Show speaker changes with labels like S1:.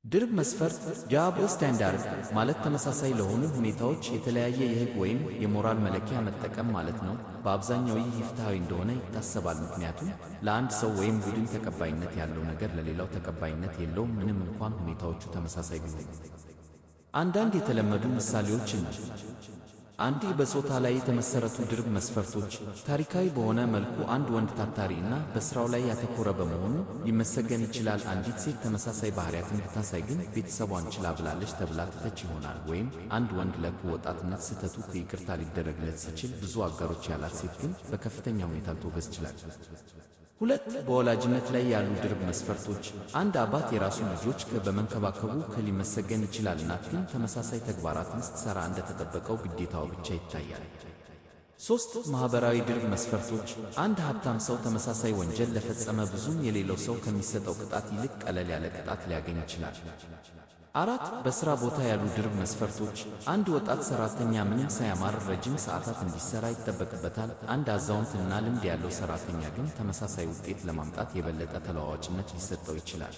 S1: ድርብ መስፈርት ዳብል ስታንዳርድ ማለት ተመሳሳይ ለሆኑ ሁኔታዎች የተለያየ የሕግ ወይም የሞራል መለኪያ መጠቀም ማለት ነው። በአብዛኛው ይህ ፍትሃዊ እንደሆነ ይታሰባል፣ ምክንያቱም ለአንድ ሰው ወይም ቡድን ተቀባይነት ያለው ነገር ለሌላው ተቀባይነት የለውም፣ ምንም እንኳን ሁኔታዎቹ ተመሳሳይ ቢሆኑ። አንዳንድ የተለመዱ ምሳሌዎች ነው። አንድ በጾታ ላይ የተመሰረቱ ድርብ መስፈርቶች። ታሪካዊ በሆነ መልኩ አንድ ወንድ ታታሪ እና በሥራው ላይ ያተኮረ በመሆኑ ሊመሰገን ይችላል። አንዲት ሴት ተመሳሳይ ባህሪያትን ብታሳይ ግን ቤተሰቧን ችላ ብላለች ተብላ ትተች ይሆናል። ወይም አንድ ወንድ ለኩ ወጣትነት ስህተቱ ይቅርታ ሊደረግለት ሲችል ብዙ አጋሮች ያላት ሴት ግን በከፍተኛ ሁኔታ ልትወገዝ ትችላለች። ሁለት በወላጅነት ላይ ያሉ ድርብ መስፈርቶች። አንድ አባት የራሱን ልጆች በመንከባከቡ ሊመሰገን ይችላል። እናት ግን ተመሳሳይ ተግባራትን ስትሰራ እንደተጠበቀው ግዴታው ብቻ ይታያል። ሶስት ማኅበራዊ ድርብ መስፈርቶች። አንድ ሀብታም ሰው ተመሳሳይ ወንጀል ለፈጸመ ብዙም የሌለው ሰው ከሚሰጠው ቅጣት ይልቅ ቀለል ያለ ቅጣት ሊያገኝ ይችላል። አራት በሥራ ቦታ ያሉ ድርብ መስፈርቶች። አንድ ወጣት ሠራተኛ ምንም ሳያማርር ረጅም ሰዓታት እንዲሠራ ይጠበቅበታል። አንድ አዛውንትና ልምድ ያለው ሠራተኛ ግን ተመሳሳይ ውጤት ለማምጣት የበለጠ ተለዋዋጭነት ሊሰጠው ይችላል።